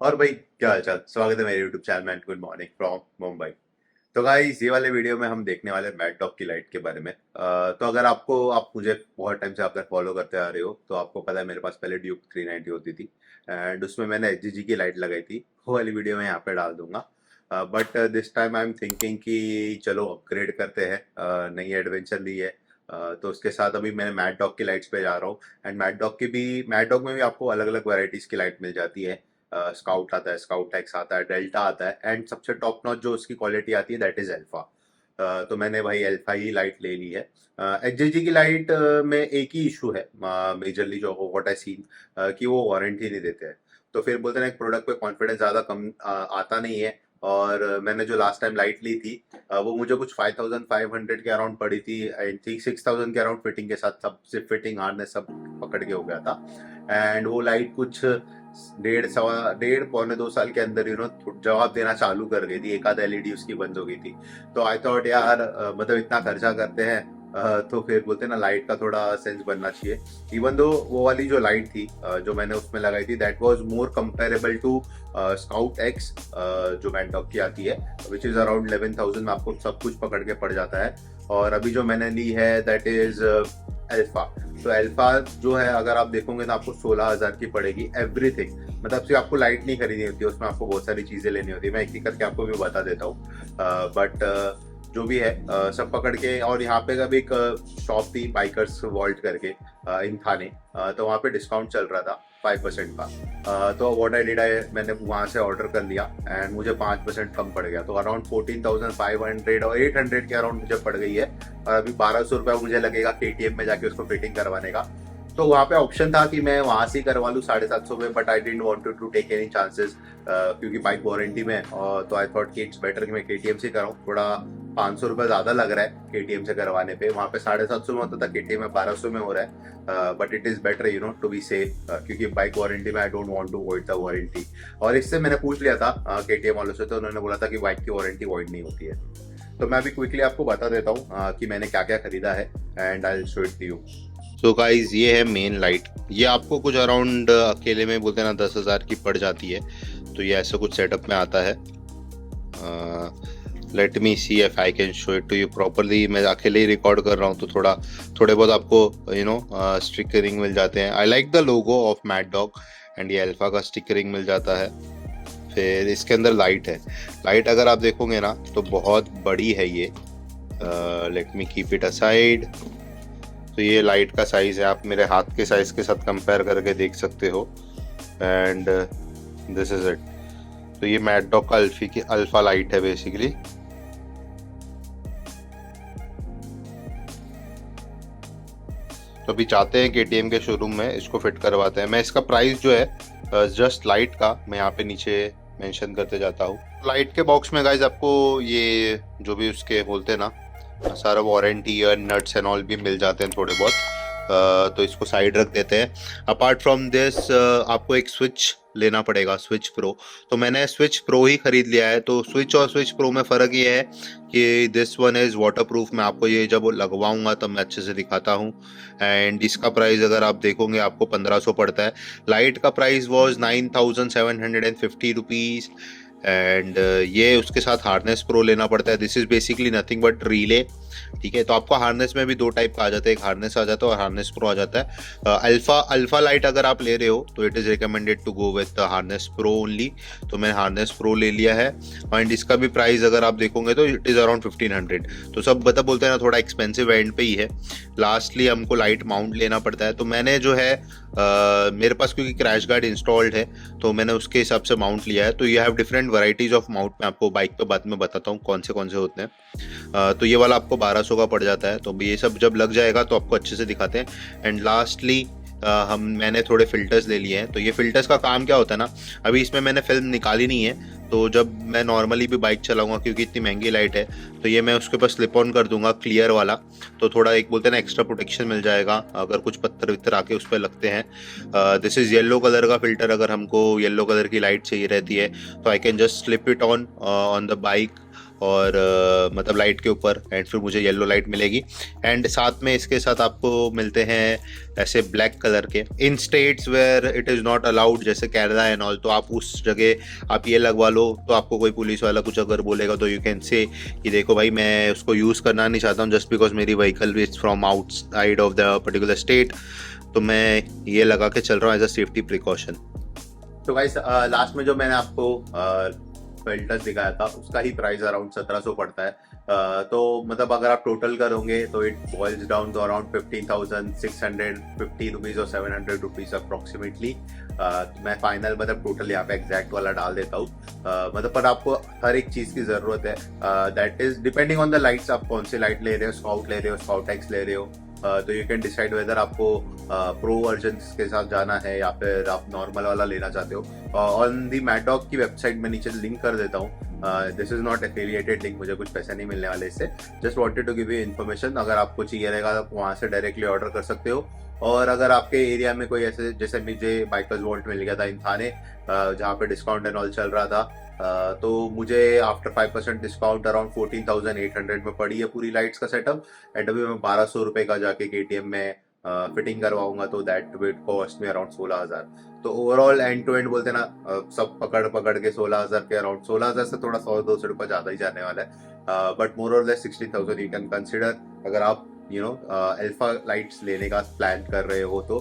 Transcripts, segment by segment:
और भाई, क्या हाल चाल। स्वागत है मेरे यूट्यूब चैनल में। Good morning from Mumbai. तो गाइस, ये वाले वीडियो में हम देखने वाले मैड डॉग की लाइट के बारे में। तो अगर आप मुझे बहुत टाइम से अगर फॉलो करते आ रहे हो तो आपको पता है मेरे पास पहले ड्यूक 390 होती थी एंड उसमें मैंने एचजीजी की लाइट लगाई थी। वो वाली वीडियो मैं यहाँ पे डाल दूंगा। But this time I am thinking कि चलो अपग्रेड करते हैं। नई एडवेंचर ली है। तो उसके साथ अभी मैं मैड डॉग की लाइट्स पे जा रहा हूँ। एंड मैड डॉग में भी आपको अलग अलग वेराइटीज की लाइट मिल जाती है। स्काउट आता है, स्काउट एक्स आता है, डेल्टा आता है एंड सबसे टॉप नॉच जो उसकी क्वालिटी आती है दैट इज अल्फा। तो मैंने भाई अल्फा ही लाइट ले ली है। एचजीजी की लाइट में एक ही इशू है मेजरली जो व्हाट आई सीन, कि वो वारंटी नहीं देते हैं। तो फिर बोलते हैं एक प्रोडक्ट पे कॉन्फिडेंस ज़्यादा कम आता नहीं है। और मैंने जो लास्ट टाइम लाइट ली थी वो मुझे कुछ 5500 के अराउंड पड़ी थी। आई थिंक 6000 के अराउंड फिटिंग के साथ, सब सिर्फ फिटिंग हार्नेस सब पकड़ के हो गया था। एंड वो लाइट कुछ डेढ़ पौने 2 साल के अंदर जवाब देना चालू कर गई थी। एक आध एलईडी उसकी बंद हो गई थी। तो आई थॉट यार, मतलब इतना खर्चा करते हैं, तो फिर बोलते हैं ना लाइट का थोड़ा सेंस बनना चाहिए। इवन दो वो वाली जो लाइट थी जो मैंने उसमें लगाई थी that was more comparable to Scout X जो मैनडॉग की आती है, विच इज अराउंड 11,000 में आपको सब कुछ पकड़ के पड़ जाता है। और अभी जो मैंने ली है दैट इज अल्फा। तो अल्फा जो है अगर आप देखोगे तो आपको 16,000 की पड़ेगी एवरीथिंग। मतलब सिर्फ आपको लाइट नहीं खरीदनी होती है, उसमें आपको बहुत सारी चीजें लेनी होती है। मैं एक एक करके आपको भी बता देता हूँ। बट जो भी है सब पकड़ के। और यहाँ पे कभी एक शॉप थी बाइकर्स वॉल्ट करके इन थाने। तो वहाँ पे डिस्काउंट चल रहा था 5% का। तो व्हाट आई डिड, मैंने वहाँ से ऑर्डर कर लिया एंड मुझे 5% कम पड़ गया। तो अराउंड 14,500 और 800 के अराउंड मुझे पड़ गई है। और अभी 1200 रुपया मुझे लगेगा केटीएम में जाके उसको फिटिंग करवाने का। तो वहाँ पे ऑप्शन था कि मैं वहाँ से ही करवा लूँ 750 में, but I didn't want to take any chances क्योंकि बाइक वारंटी में। और तो आई थॉट कि इट्स बेटर कि मैं केटीएम से कराऊँ। थोड़ा 500 रुपये ज़्यादा लग रहा है केटीएम से करवाने पे। वहाँ पे 750 में होता था, केटीएम में 1200 में हो रहा है। But it is better to be safe, क्योंकि बाइक वारंटी में I don't want to void the warranty. और इससे मैंने पूछ लिया था केटीएम वालों से, तो उन्होंने बोला था कि बाइक की वारंटी वॉइड नहीं होती है। तो मैं अभी क्विकली आपको बता देता हूँ कि मैंने क्या क्या खरीदा है and I will show it to you. So guys, ये है मेन लाइट। ये आपको कुछ अराउंड अकेले में बोलते हैं ना 10,000 की पड़ जाती है। तो ये ऐसा कुछ सेटअप में आता है। Let me see if I can show it to you properly. मैं अकेले ही रिकॉर्ड कर रहा हूँ तो थोड़े बहुत आपको स्टिकरिंग मिल जाते हैं। I like the logo of mad dog and ये अल्फा का स्टिकरिंग मिल जाता है। फिर इसके अंदर लाइट है। लाइट अगर आप देखोगे ना तो बहुत बड़ी है ये। Let me keep it aside. तो ये लाइट का साइज है, आप मेरे हाथ के साइज के साथ कंपेयर करके देख सकते हो। And this is it. तो ये मैड डॉग का अल्फा लाइट है बेसिकली। तो अभी चाहते हैं केटीएम के शोरूम में इसको फिट करवाते हैं। मैं इसका प्राइस जो है जस्ट लाइट का मैं यहाँ पे नीचे मेंशन करते जाता हूँ। लाइट के बॉक्स में गाइज आपको ये जो भी उसके बोलते हैं ना सारा वारंटी और नट्स एंड ऑल भी मिल जाते हैं थोड़े बहुत। तो इसको साइड रख देते हैं। अपार्ट फ्रॉम दिस आपको एक स्विच लेना पड़ेगा, स्विच प्रो। तो मैंने स्विच प्रो ही खरीद लिया है। तो स्विच और स्विच प्रो में फ़र्क ये है कि this one is water proof. मैं आपको ये जब लगवाऊंगा तब मैं अच्छे से दिखाता हूँ। एंड इसका प्राइस अगर आप देखोगे आपको 1500 पड़ता है। लाइट का प्राइस वॉज 9,750 रुपीज़। एंड ये उसके साथ हार्नेस प्रो लेना पड़ता है। This is basically nothing but relay. ठीक है, तो आपको हार्नेस में भी दो टाइप का आ जाता है, एक हार्नेस आ जाता है और हार्नेस प्रो आ जाता है। अल्फा लाइट अगर आप ले रहे हो तो it is recommended to go with harness pro only. तो मैंने हार्नेस प्रो ले लिया है। एंड इसका भी प्राइस अगर आप देखोगे तो इट इज़ अराउंड 1500। तो सब बोलते हैं ना थोड़ा एक्सपेंसिव एंड पे ही है। लास्टली हमको लाइट माउंट लेना पड़ता है। तो मैंने जो है मेरे पास क्योंकि क्रैश गार्ड इंस्टॉल्ड है तो मैंने उसके हिसाब से माउंट लिया है। तो you have different varieties of mount. मैं आपको बाइक पे बाद में बताता हूँ कौन से होते हैं। तो ये वाला आपको 1200 का पड़ जाता है। तो ये सब जब लग जाएगा तो आपको अच्छे से दिखाते हैं। एंड लास्टली मैंने थोड़े फिल्टर्स ले लिए हैं। तो ये फिल्टर्स का काम क्या होता है ना, अभी इसमें मैंने फिल्म निकाली नहीं है। तो जब मैं नॉर्मली भी बाइक चलाऊंगा क्योंकि इतनी महंगी लाइट है तो ये मैं उसके ऊपर स्लिप ऑन कर दूंगा क्लियर वाला। तो थोड़ा एक बोलते हैं ना एक्स्ट्रा प्रोटेक्शन मिल जाएगा अगर कुछ पत्थर वित्थर आके उस पर लगते हैं। दिस इज़ येलो कलर का फिल्टर। अगर हमको येलो कलर की लाइट चाहिए रहती है तो I can just slip it on the bike और मतलब लाइट के ऊपर, एंड फिर मुझे येलो लाइट मिलेगी। एंड साथ में इसके साथ आपको मिलते हैं ऐसे ब्लैक कलर के in states where it is not allowed, जैसे केरला एंड ऑल। तो आप उस जगह आप ये लगवा लो, तो आपको कोई पुलिस वाला कुछ अगर बोलेगा तो यू कैन से कि देखो भाई मैं उसको यूज़ करना नहीं चाहता हूँ जस्ट बिकॉज मेरी vehicle is from outside of the particular state, तो मैं ये लगा के चल रहा हूँ एज अ सेफ्टी प्रिकॉशन। तो गाइस लास्ट में जो मैंने आपको फिल्टर्स दिखाया था उसका ही प्राइस अराउंड 1700 पड़ता है। तो मतलब अगर आप टोटल करोगे तो it boils down to around 15,650 rupees और 700 रुपीज अप्रोक्सीमेटली। मैं फाइनल मतलब टोटल यहाँ पे एग्जैक्ट वाला डाल देता हूँ। मतलब पर आपको हर एक चीज़ की ज़रूरत है, that is depending on the lights, आप कौन सी लाइट ले रहे हो, स्काउट ले रहे हो, स्काउट एक्स ले रहे हो। तो यू कैन डिसाइड वेदर आपको प्रो वर्जन के साथ जाना है या फिर आप नॉर्मल वाला लेना चाहते हो। ऑन दी मैडॉग की वेबसाइट में नीचे लिंक कर देता हूँ। This is not affiliated link, मुझे कुछ पैसे नहीं मिलने वाले इससे, just wanted to give you information. अगर आपको चाहिए रहेगा तो आप वहाँ से डायरेक्टली ऑर्डर कर सकते हो। और अगर आपके एरिया में कोई ऐसे, जैसे मुझे बाइकर्स वॉल्ट मिल गया था इन थाने, जहाँ पे डिस्काउंट एंड ऑल चल रहा था, तो मुझे आफ्टर 5% डिस्काउंट अराउंड 14,800 में पड़ी है पूरी लाइट्स का सेटअप। एंड अभी मैं 1200 रुपये का जाके KTM में फिटिंग करवाऊंगा, तो दैट विल कॉस्ट में अराउंड 16,000। तो ओवरऑल एंड टू एंड बोलते ना, सब पकड़ पकड़ के 16,000 के अराउंड, 16,000 से थोड़ा 100-200 रुपये ज़्यादा ही जाने वाला है, बट मोर और लेस 16,000 यू कैन कंसिडर अगर आप अल्फा लाइट्स लेने का प्लान कर रहे हो तो।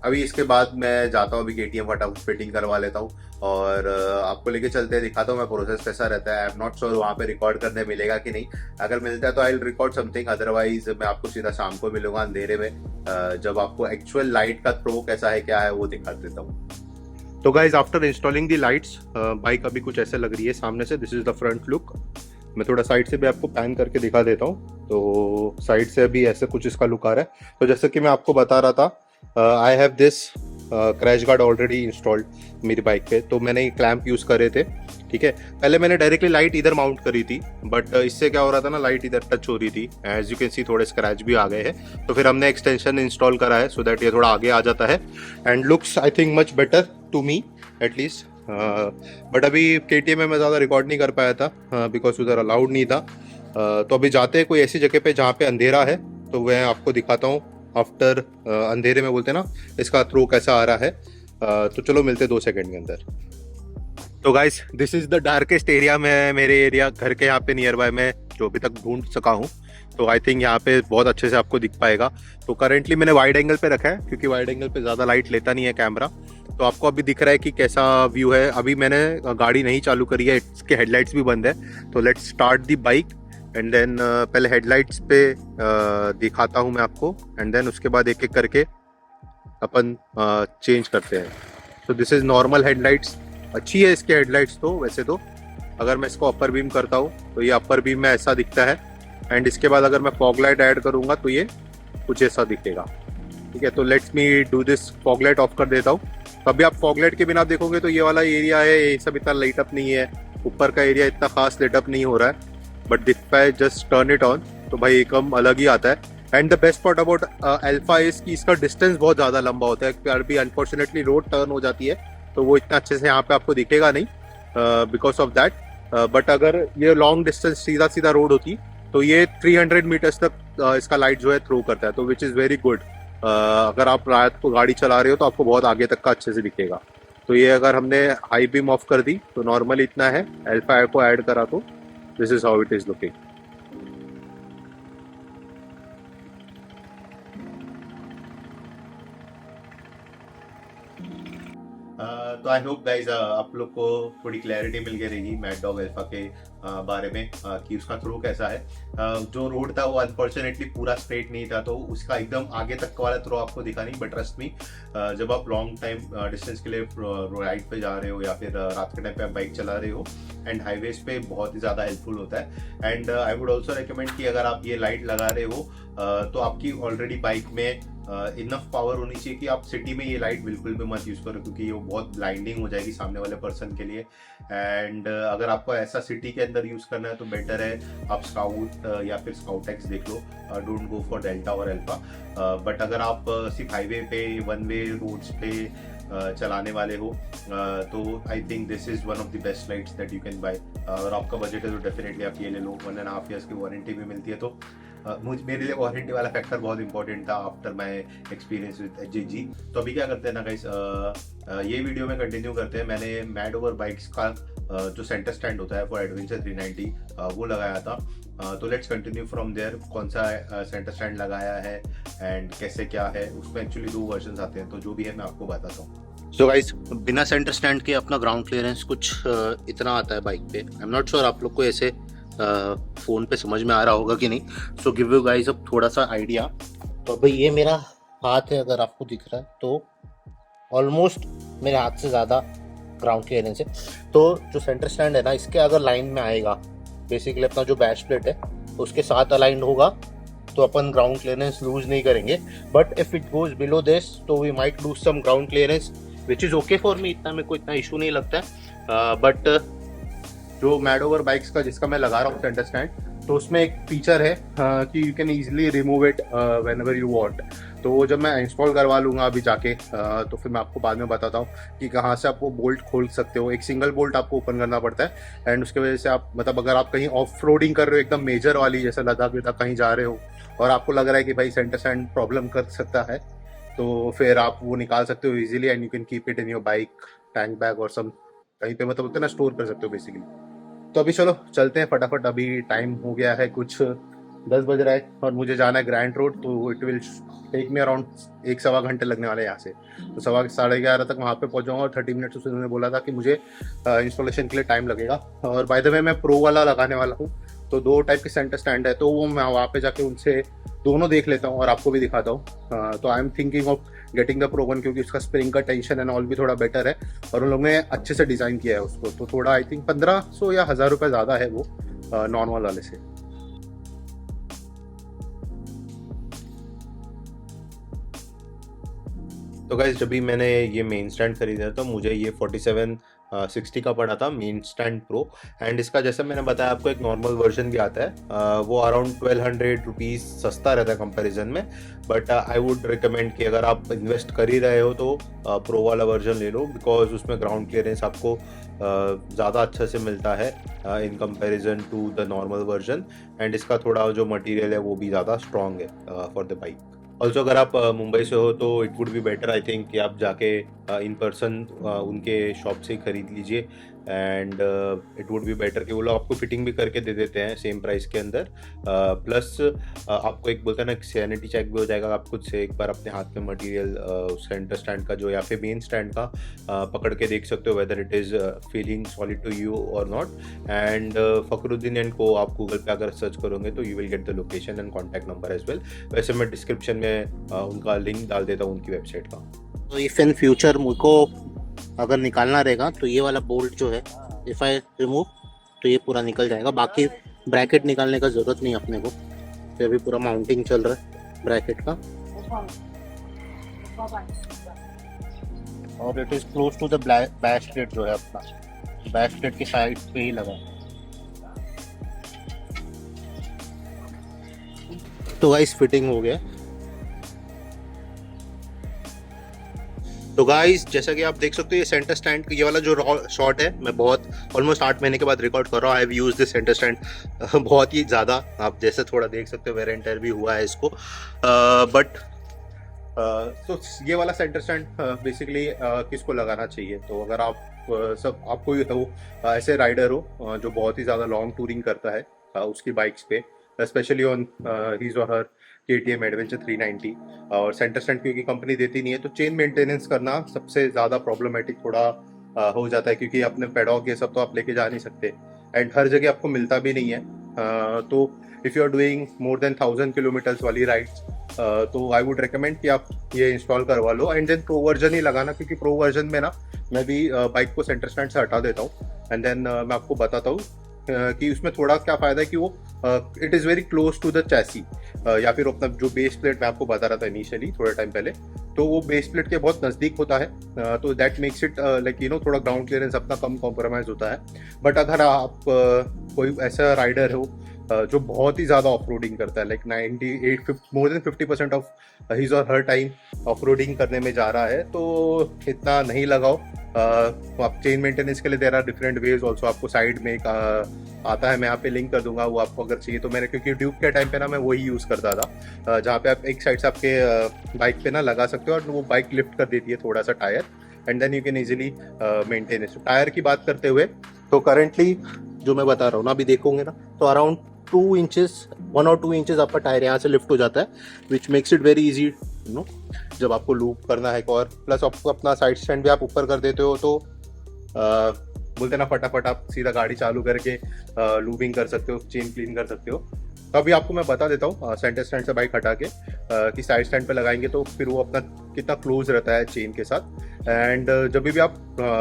अभी इसके बाद मैं जाता हूँ, अभी KTM फटाफट फिटिंग करवा लेता हूँ और आपको लेके चलते हैं, दिखाता हूँ मैं प्रोसेस कैसा रहता है। आई एम नॉट श्योर वहाँ पे रिकॉर्ड करने मिलेगा कि नहीं, अगर मिलता है तो I will record something, otherwise मैं आपको सीधा शाम को मिलूंगा अंधेरे में, जब आपको एक्चुअल लाइट का थ्रो कैसा है क्या है वो दिखा देता हूँ। तो गाइज आफ्टर इंस्टॉलिंग दी लाइट्स, बाइक अभी कुछ ऐसे लग रही है सामने से। This is the front look. मैं थोड़ा साइड से भी आपको पैन करके दिखा देता हूँ। तो साइड से अभी ऐसे कुछ इसका लुक आ रहा है। तो जैसे कि मैं आपको बता रहा था, I have this crash guard already installed मेरी बाइक पे। तो मैंने ये क्लैंप यूज़ करे थे, ठीक है। पहले मैंने डायरेक्टली लाइट इधर माउंट करी थी, बट इससे क्या हो रहा था ना, लाइट इधर टच हो रही थी। एज यू कैन सी थोड़े स्क्रैच भी आ गए हैं। तो फिर हमने एक्सटेंशन इंस्टॉल करा है सो दैट ये थोड़ा आगे आ जाता है and looks I think much better to me at least. But अभी KTM में मैं ज़्यादा रिकॉर्ड नहीं कर पाया था बिकॉज उधर अलाउड नहीं था। तो अभी जाते हैं कोई ऐसी जगह पे जहाँ पे अंधेरा है, तो मैं आपको दिखाता हूँ आफ्टर अंधेरे में, बोलते ना, इसका थ्रो कैसा आ रहा है। तो चलो मिलते 2 सेकंड के अंदर। तो guys this is the darkest area में, मेरे एरिया घर के यहाँ पे नियर बाय मैं जो अभी तक ढूंढ सका हूँ। तो आई थिंक यहाँ पे बहुत अच्छे से आपको दिख पाएगा। तो करेंटली मैंने वाइड एंगल पे रखा है क्योंकि वाइड एंगल पे ज़्यादा लाइट लेता नहीं है कैमरा। तो आपको अभी दिख रहा है कि कैसा व्यू है। अभी मैंने गाड़ी नहीं चालू करी है, इसके हेडलाइट्स भी बंद है। तो let's start the bike and then पहले हेडलाइट्स पे दिखाता हूँ मैं आपको, एंड देन उसके बाद एक एक करके अपन चेंज करते हैं। तो दिस इज़ नॉर्मल हेडलाइट्स, अच्छी है इसके हेडलाइट्स तो वैसे तो। अगर मैं इसको अपर बीम करता हूँ तो ये अपर बीम में ऐसा दिखता है, एंड इसके बाद अगर मैं फॉग लाइट ऐड करूँगा तो ये कुछ ऐसा दिखेगा, ठीक है। तो let's me do this. Fog light of कर देता हूँ। कभी आप फॉग लाइट के बिना देखोगे तो ये वाला एरिया है, ये सब इतना लाइट अप नहीं है, ऊपर का एरिया इतना खास लाइट अप नहीं हो रहा है, बट दिखता है। जस्ट टर्न इट ऑन तो भाई एकदम अलग ही आता है। And the best part about alpha is कि इसका डिस्टेंस बहुत ज़्यादा लंबा होता है। फिर भी अनफॉर्चुनेटली रोड टर्न हो जाती है तो वो इतना अच्छे से यहाँ पे आपको दिखेगा नहीं बिकॉज ऑफ दैट। बट अगर ये लॉन्ग डिस्टेंस सीधा सीधा रोड होती तो ये 300 मीटर्स तक इसका लाइट जो है थ्रो करता है, तो विच इज़ वेरी गुड। अगर आप रात को गाड़ी चला रहे हो तो आपको बहुत आगे तक का अच्छे से दिखेगा। तो ये अगर हमने हाई बीम ऑफ कर दी तो नॉर्मल इतना है, अल्फा को ऐड करा तो this is how it is looking. तो आई होप गाइज आप लोग को थोड़ी क्लैरिटी मिल गई रहेगी मैड डॉग अल्फा के बारे में कि उसका थ्रो कैसा है। जो रोड था वो अनफॉर्चुनेटली पूरा स्ट्रेट नहीं था, तो उसका एकदम आगे तक का वाला थ्रो आपको दिखा नहीं। बट ट्रस्ट मी, जब आप लॉन्ग टाइम डिस्टेंस के लिए राइड पे जा रहे हो या फिर रात के टाइम पे आप बाइक चला रहे हो एंड हाईवेज पे बहुत ही ज़्यादा हेल्पफुल होता है। And I would also recommend कि अगर आप ये लाइट लगा रहे हो तो आपकी ऑलरेडी बाइक में इनफ पावर होनी चाहिए कि आप सिटी में ये लाइट बिल्कुल भी मत यूज़ करो, क्योंकि ये बहुत ब्लाइंडिंग हो जाएगी सामने वाले पर्सन के लिए। एंड अगर आपको ऐसा सिटी के अंदर यूज़ करना है तो बेटर है आप स्काउट या फिर स्काउट एक्स देख लो, डोंट गो फॉर डेल्टा और अल्फा। बट अगर आप सिर्फ हाईवे पे, वन वे रोड्स पे चलाने वाले हो तो I think this is one of the best lights that you can buy. अगर आपका बजट है तो डेफिनेटली आप ये ले लो। 1.5 ईयर्स की वारंटी भी मिलती है। तो मुझ मेरे लिए वारंटी वाला फैक्टर बहुत इंपॉर्टेंट था आफ्टर माय एक्सपीरियंस विद एचजीजी। तो अभी क्या करते हैं ना गाइस, ये वीडियो में कंटिन्यू करते हैं। मैंने मैड ओवर बाइक्स का जो सेंटर स्टैंड होता है फॉर एडवेंचर 390 वो लगाया था। तो लेट्स कंटिन्यू फ्रॉम देयर। कौन सा सेंटर स्टैंड लगाया है एंड कैसे क्या है, उसमें एक्चुअली 2 वर्जन आते हैं, तो जो भी है मैं आपको बताता हूँ। सो गाइस, बिना सेंटर स्टैंड के अपना ग्राउंड क्लियरेंस कुछ इतना आता है बाइक पे। आई एम नॉट श्योर आप लोग को ऐसे फ़ोन पे समझ में आ रहा होगा कि नहीं। सो गिव यू गाइस अब थोड़ा सा आइडिया। तो भाई ये मेरा हाथ है, अगर आपको दिख रहा है तो ऑलमोस्ट मेरे हाथ से ज़्यादा ग्राउंड क्लियरेंस है। तो जो सेंटर स्टैंड है ना, इसके अगर लाइन में आएगा, बेसिकली अपना जो बैच प्लेट है उसके साथ अलाइंड होगा तो अपन ग्राउंड क्लियरेंस लूज नहीं करेंगे। But if it goes below this तो we might lose some ground clearance which is okay for me. इतना मेरे को इतना इशू नहीं लगता है। बट जो मैड ओवर बाइक्स का जिसका मैं लगा रहा हूँ सेंटर स्टैंड, तो उसमें एक फीचर है कि you can easily remove it when ever you want. तो वो जब मैं इंस्टॉल करवा लूँगा अभी जाके तो फिर मैं आपको बाद में बताता हूँ कि कहाँ से आप वो बोल्ट खोल सकते हो। एक सिंगल बोल्ट आपको ओपन करना पड़ता है एंड उसके वजह से आप मतलब अगर आप कहीं ऑफ रोडिंग कर रहे हो एकदम मेजर वाली, जैसे लद्दाख विद्दाख कहीं जा रहे हो और आपको लग रहा है कि भाई सेंटर स्टैंड प्रॉब्लम कर सकता है, तो फिर आप वो निकाल सकते हो easily and you can keep it in your bike, tank bag और सब कहीं पे मतलब होता है ना, स्टोर कर सकते हो बेसिकली। तो अभी चलो चलते हैं फटाफट। अभी टाइम हो गया है कुछ 10 बज रहा है और मुझे जाना है ग्रैंड रोड। तो it will take me around 1-1.25 घंटे लगने वाले हैं यहाँ से। तो 11:30 तक वहाँ पे पहुँच जाऊँगा और 30 मिनट्स उसने बोला था कि मुझे इंस्टॉलेशन के लिए टाइम लगेगा। और बाय द वे मैं प्रो वाला लगाने वाला हूँ, तो 2 टाइप के सेंटर स्टैंड है, तो वो मैं वहाँ पे जाके उनसे दोनों देख लेता हूँ और आपको भी दिखाता हूँ। तो I am thinking of getting the pro one, क्योंकि उसका स्प्रिंग का टेंशन एंड ऑल भी थोड़ा बेटर है और उन लोगों ने अच्छे से डिज़ाइन किया है उसको। तो थोड़ा आई थिंक 1500 या 1000 रुपये ज़्यादा है वो नॉर्मल वाले से। तो गाइस, जब भी मैंने ये मेन स्टैंड खरीदा तो मुझे ये 4760 का पड़ा था मेन स्टैंड प्रो। एंड इसका जैसे मैंने बताया आपको एक नॉर्मल वर्जन भी आता है, वो अराउंड 1200 रुपीज़ सस्ता रहता है कंपैरिजन में। बट आई वुड रिकमेंड कि अगर आप इन्वेस्ट कर ही रहे हो तो प्रो वाला वर्जन ले लो, बिकॉज उसमें ग्राउंड क्लियरेंस आपको ज़्यादा अच्छे से मिलता है in comparison to the normal version. And इसका थोड़ा जो मटेरियल है वो भी ज़्यादा स्ट्रॉन्ग है फॉर द बाइक। ऑल्सो अगर आप मुंबई से हो तो it would be better I think कि आप जाके इन पर्सन उनके शॉप से ही खरीद लीजिए। And it would be better कि वो लोग आपको फिटिंग भी करके दे देते हैं सेम प्राइस के अंदर। प्लस आपको एक बोलते हैं ना सैनिटी चेक भी हो जाएगा। आप खुद से एक बार अपने हाथ में मटेरियल सेंटर स्टैंड का जो या फिर मेन स्टैंड का पकड़ के देख सकते हो whether it is feeling solid to you और नॉट। एंड फखरुद्दीन एंड को आप गूगल पे अगर सर्च करोगे तो you will get the location and contact number as well. वैसे मैं डिस्क्रिप्शन में उनका लिंक डाल देता हूँ उनकी वेबसाइट का। तो इफ़ इन फ्यूचर मुझको अगर निकालना रहेगा तो ये वाला बोल्ट जो है, इफ़ आई रिमूव तो ये पूरा निकल जाएगा। बाकी ब्रैकेट निकालने का ज़रूरत नहीं अपने को। तो अभी पूरा माउंटिंग चल रहा है ब्रैकेट का और it is close to the back plate जो है अपना, बैक प्लेट की साइड पे ही लगा। तो गाइस फिटिंग हो गया। तो गाइस जैसा कि आप देख सकते हो ये सेंटर स्टैंड ये वाला जो शॉट है, मैं बहुत ऑलमोस्ट 8 महीने के बाद रिकॉर्ड कर रहा हूँ। I have use this centre stand बहुत ही ज़्यादा। आप जैसे थोड़ा देख सकते हो वेयर एंड टेयर भी हुआ है इसको। बट तो ये वाला सेंटर स्टैंड बेसिकली किसको लगाना चाहिए? तो अगर आप सब आप कोई हो ऐसे राइडर हो जो बहुत ही ज़्यादा लॉन्ग टूरिंग करता है उसकी बाइक्स पे, स्पेशली ऑन हीज और हर KTM एडवेंचर 390, और सेंटर स्टैंड क्योंकि कंपनी देती नहीं है तो चेन मेंटेनेंस करना सबसे ज़्यादा प्रॉब्लमेटिक थोड़ा हो जाता है, क्योंकि अपने पेडॉक ये सब तो आप लेके जा नहीं सकते एंड हर जगह आपको मिलता भी नहीं है। तो if you are doing more than 1000 kilometres वाली राइड्स तो आई वुड रिकमेंड कि आप ये इंस्टॉल करवा लो एंड देन प्रो वर्जन ही लगाना, क्योंकि प्रो वर्जन में ना मैं भी बाइक को सेंटर स्टैंड से हटा देता हूँ एंड देन मैं आपको बताता हूँ कि उसमें थोड़ा क्या फ़ायदा है कि वो it is very close to the chassis, या फिर अपना जो बेस प्लेट मैं आपको बता रहा था इनिशियली थोड़ा टाइम पहले, तो वो बेस प्लेट के बहुत नज़दीक होता है। तो that makes it like you know थोड़ा ग्राउंड क्लियरेंस अपना कम कॉम्प्रोमाइज़ होता है। बट अगर आप कोई ऐसा राइडर हो जो बहुत ही ज़्यादा ऑफ रोडिंग करता है, like 98 more than 50% of his और हर टाइम ऑफ रोडिंग करने में जा रहा है, तो इतना नहीं लगाओ। आप चेन मेंटेनेंस के लिए there are different ways also, आपको साइड में एक आता है, मैं यहाँ पे लिंक कर दूंगा, वो आपको अगर चाहिए तो। मैंने क्योंकि ड्यूक के टाइम पे ना मैं वही यूज़ करता था, जहाँ पे आप एक साइड से आपके बाइक पे ना लगा सकते हो और वो बाइक लिफ्ट कर देती है थोड़ा सा tyre, and then you can easily maintain it. Tyre की बात करते हुए तो करेंटली जो मैं बता रहा हूँ ना, अभी देखोगे ना तो अराउंड 2 इंचेस 1 और 2 इंचेस आपका टायर यहाँ से लिफ्ट हो जाता है, which makes it very easy you know जब आपको लूप करना है। और प्लस आपको अपना साइड स्टैंड भी आप ऊपर कर देते हो, तो बोलते ना फटाफट आप सीधा गाड़ी चालू करके लूबिंग कर सकते हो, चेन क्लीन कर सकते हो। तो अभी आपको मैं बता देता हूँ सेंटर स्टैंड से बाइक हटा के कि साइड स्टैंड पे लगाएंगे तो फिर वो अपना कितना क्लोज रहता है चेन के साथ। एंड जब भी आप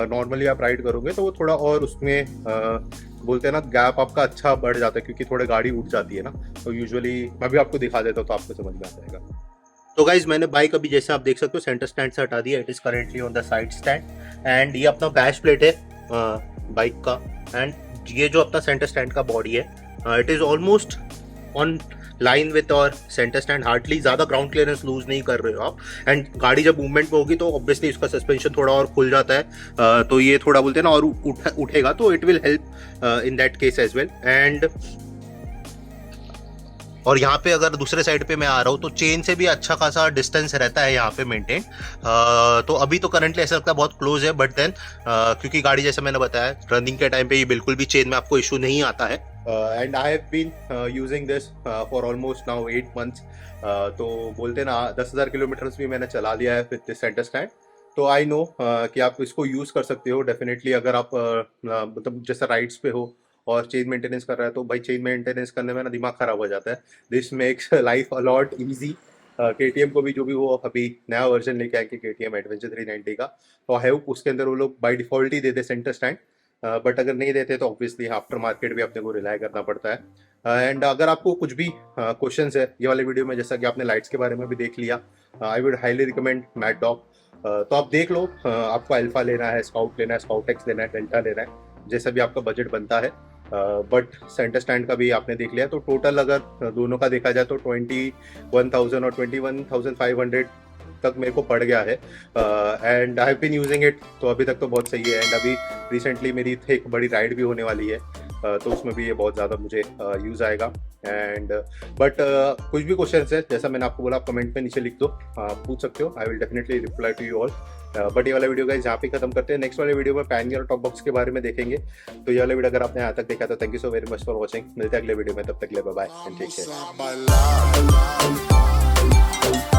नॉर्मली आप राइड करोगे तो वो थोड़ा और उसमें बोलते हैं ना गैप आपका अच्छा बढ़ जाता है, क्योंकि थोड़ी गाड़ी उठ जाती है ना। तो यूजुअली मैं भी आपको दिखा देता हूँ तो आपको समझ में आ जाएगा। तो गाइज मैंने बाइक अभी जैसे आप देख सकते हो सेंटर स्टैंड से हटा दिया, it is currently on the side stand. And ये अपना बैश प्लेट है बाइक का, एंड ये जो अपना सेंटर स्टैंड का बॉडी है it is almost on line with और सेंटर स्टैंड, हार्डली ज़्यादा ग्राउंड क्लियरेंस लूज नहीं कर रहे हो आप। एंड गाड़ी जब मूवमेंट में होगी तो ऑब्वियसली इसका सस्पेंशन थोड़ा और खुल जाता है, तो ये थोड़ा बोलते हैं ना और उठेगा, तो it will help in that case as well. And और यहाँ पे अगर दूसरे साइड पे मैं आ रहा हूँ तो चेन से भी अच्छा खासा डिस्टेंस रहता है यहाँ पे मेंटेन। तो अभी तो करंटली ऐसा लगता है बहुत क्लोज है, बट देन क्योंकि गाड़ी जैसे मैंने बताया रनिंग के टाइम पे ये बिल्कुल भी चेन में आपको इशू नहीं आता है। And I have been using this for almost now 8 months। तो बोलते ना 10,000 किलोमीटर्स भी मैंने चला लिया है विद दिस सेंटर स्टैंड। तो आई नो कि आप इसको यूज़ कर सकते हो डेफिनेटली, अगर आप मतलब जैसे राइड्स पे हो और चेन मेंटेनेंस कर रहा है, तो भाई चेन मेंटेनेंस करने में ना दिमाग खराब हो जाता है। This makes life allot easy. KTM को भी जो भी वो अभी नया वर्जन लेके आएंगे KTM एडवेंचर 390 का, तो आई होप उसके अंदर वो लोग by default he they they centre stand. But अगर नहीं देते तो ऑब्वियसली आफ्टर मार्केट भी अपने को रिलाई करना पड़ता है। एंड अगर आपको कुछ भी क्वेश्चंस है ये वाले वीडियो में, जैसा कि आपने लाइट्स के बारे में भी देख लिया, I would highly recommend mad dog. तो आप देख लो, आपको अल्फा लेना है, स्काउट लेना है, स्काउट एक्स लेना है, डेल्टा लेना है, जैसा भी आपका बजट बनता है। बट सेंटर स्टैंड का भी आपने देख लिया, तो टोटल अगर दोनों का देखा जाए तो 21,000 और 21,500 तक मेरे को पड़ गया है। And I have been using it, तो अभी तक तो बहुत सही है। एंड अभी रिसेंटली मेरी एक बड़ी राइड भी होने वाली है, तो उसमें भी ये बहुत ज़्यादा मुझे यूज़ आएगा। एंड बट कुछ भी क्वेश्चन है जैसा मैंने आपको बोला, आप कमेंट में नीचे लिख दो, पूछ सकते हो, I will definitely reply to you all. But ये वाला वीडियो गाइस यहाँ पे खत्म करते हैं। नेक्स्ट वाले वीडियो में पैनियर और टॉप बॉक्स के बारे में देखेंगे। तो ये वाला वीडियो अगर आपने यहाँ तक देखा तो thank you so very much for watching. मिलते हैं अगले वीडियो में, तब तक ले bye bye and take care.